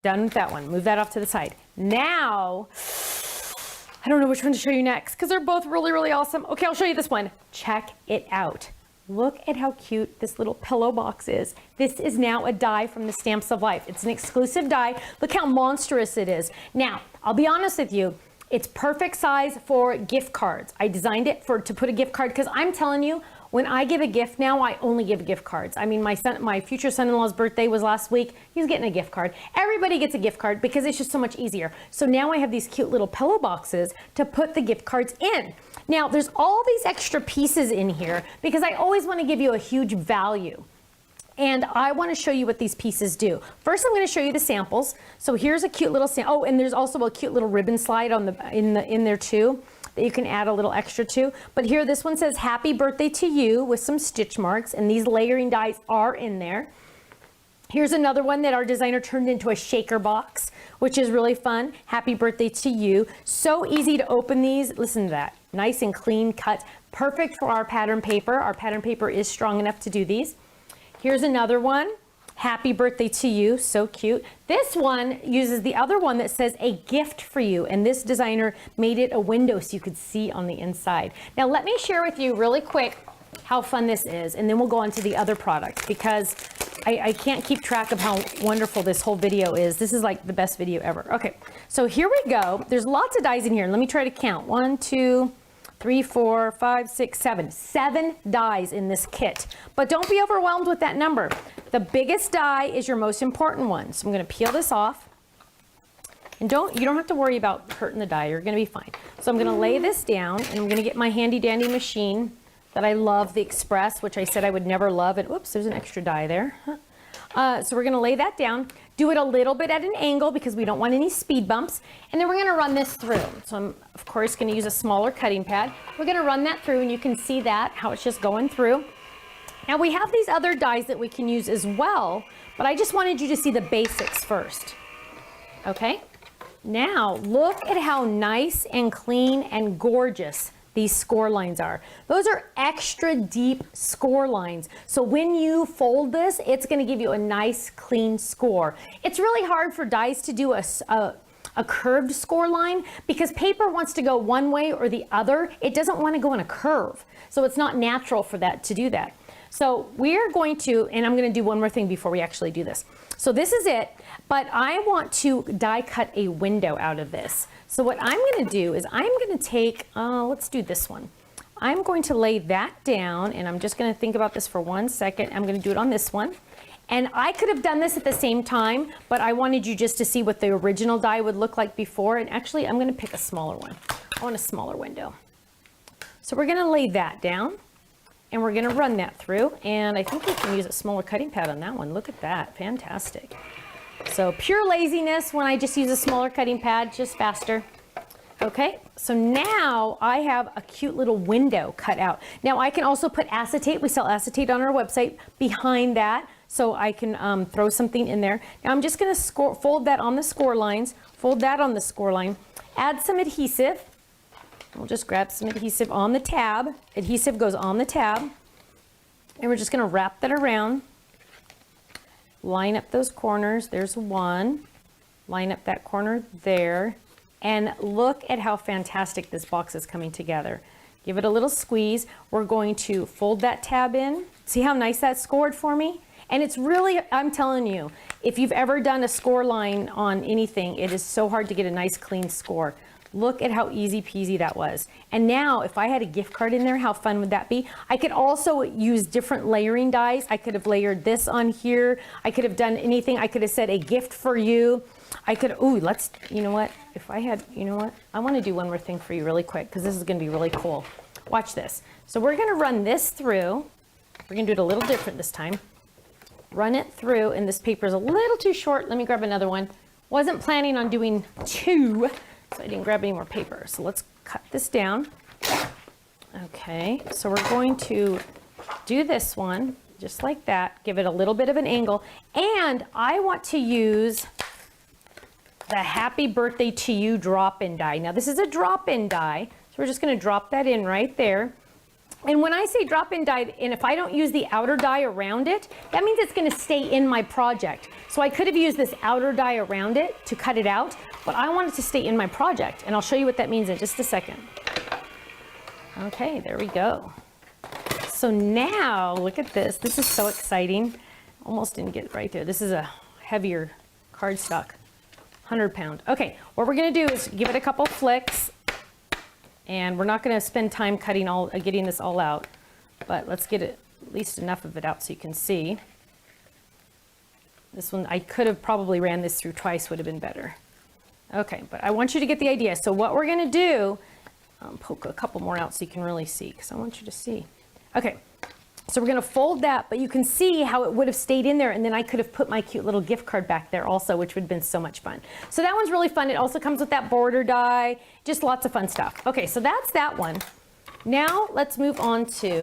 Done with that one. Move that off to the side. Now, I don't know which one to show you next because they're both really, really awesome. Okay, I'll show you this one. Check it out. Look at how cute this little pillow box is. This is now a die from the Stamps of Life. It's an exclusive die. Look how monstrous it is. Now, I'll be honest with you. It's perfect size for gift cards. I designed it to put a gift card because I'm telling you, when I give a gift now, I only give gift cards. I mean, my future son-in-law's birthday was last week. He's getting a gift card. Everybody gets a gift card because it's just so much easier. So now I have these cute little pillow boxes to put the gift cards in. Now, there's all these extra pieces in here because I always want to give you a huge value. And I want to show you what these pieces do. First, I'm going to show you the samples. So here's a cute little sample. Oh, and there's also a cute little ribbon slide on in there too that you can add a little extra to. But here, this one says "Happy Birthday to You" with some stitch marks, and these layering dies are in there. Here's another one that our designer turned into a shaker box, which is really fun. "Happy Birthday to You." So easy to open these. Listen to that. Nice and clean cut. Perfect for our pattern paper. Our pattern paper is strong enough to do these. Here's another one. "Happy Birthday to You." So cute. This one uses the other one that says "A Gift for You," and this designer made it a window so you could see on the inside. Now let me share with you really quick how fun this is, and then we'll go on to the other product because I can't keep track of how wonderful this whole video is. This is like the best video ever. Okay, so here we go. There's lots of dies in here. Let me try to count. 1, 2, 3, 4, 5, 6, 7. 7 dies in this kit. But don't be overwhelmed with that number. The biggest die is your most important one. So I'm going to peel this off. And you don't have to worry about hurting the die. You're going to be fine. So I'm going to lay this down, and I'm going to get my handy dandy machine that I love, the Express, which I said I would never love. And oops, there's an extra die there. So we're going to lay that down. Do it a little bit at an angle because we don't want any speed bumps. And then we're going to run this through. So I'm, of course, going to use a smaller cutting pad. We're going to run that through, and you can see that, how it's just going through. Now we have these other dies that we can use as well, but I just wanted you to see the basics first. Okay? Now look at how nice and clean and gorgeous these score lines are. Those are extra deep score lines. So when you fold this, it's going to give you a nice clean score. It's really hard for dies to do a curved score line because paper wants to go one way or the other. It doesn't want to go in a curve. So it's not natural for that to do that. So we're going to, and I'm going to do one more thing before we actually do this. So this is it, but I want to die cut a window out of this. So what I'm going to do is I'm going to take, let's do this one. I'm going to lay that down, and I'm just going to think about this for 1 second. I'm going to do it on this one. And I could have done this at the same time, but I wanted you just to see what the original die would look like before. And actually, I'm going to pick a smaller one. I want a smaller window. So we're going to lay that down, and we're going to run that through. And I think we can use a smaller cutting pad on that one. Look at that. Fantastic. So pure laziness when I just use a smaller cutting pad, just faster. Okay, so now I have a cute little window cut out. Now I can also put acetate. We sell acetate on our website behind that, so I can throw something in there. Now I'm just going to fold that on the score lines, fold that on the score line, add some adhesive. We'll just grab some adhesive on the tab. Adhesive goes on the tab, and we're just going to wrap that around. Line up those corners. There's one. Line up that corner there. And look at how fantastic this box is coming together. Give it a little squeeze. We're going to fold that tab in. See how nice that scored for me? And it's really, I'm telling you, if you've ever done a score line on anything, it is so hard to get a nice clean score. Look at how easy peasy that was. And now if I had a gift card in there, how fun would that be? I could also use different layering dies. I could have layered this on here. I could have done anything. I could have said "A Gift for You." I could, you know what? If I had, you know what? I want to do one more thing for you really quick because this is going to be really cool. Watch this. So we're going to run this through. We're going to do it a little different this time. Run it through, and this paper is a little too short. Let me grab another one. Wasn't planning on doing 2. So I didn't grab any more paper. So let's cut this down. Okay, so we're going to do this one just like that. Give it a little bit of an angle. And I want to use the "Happy Birthday to You" drop-in die. Now this is a drop-in die. So we're just going to drop that in right there. And when I say drop-in die, and if I don't use the outer die around it, that means it's gonna stay in my project. So I could have used this outer die around it to cut it out, but I want it to stay in my project. And I'll show you what that means in just a second. Okay, there we go. So now, look at this. This is so exciting. Almost didn't get it right there. This is a heavier cardstock, 100-pound. Okay, what we're gonna do is give it a couple flicks, and we're not gonna spend time getting this all out, but let's get at least enough of it out so you can see. This one, I could have probably ran this through twice, would have been better. Okay, but I want you to get the idea. So what we're gonna do, poke a couple more out so you can really see, because I want you to see. Okay, so we're gonna fold that, but you can see how it would have stayed in there, and then I could have put my cute little gift card back there also, which would have been so much fun. So that one's really fun. It also comes with that border die, just lots of fun stuff. Okay, so that's that one. Now let's move on to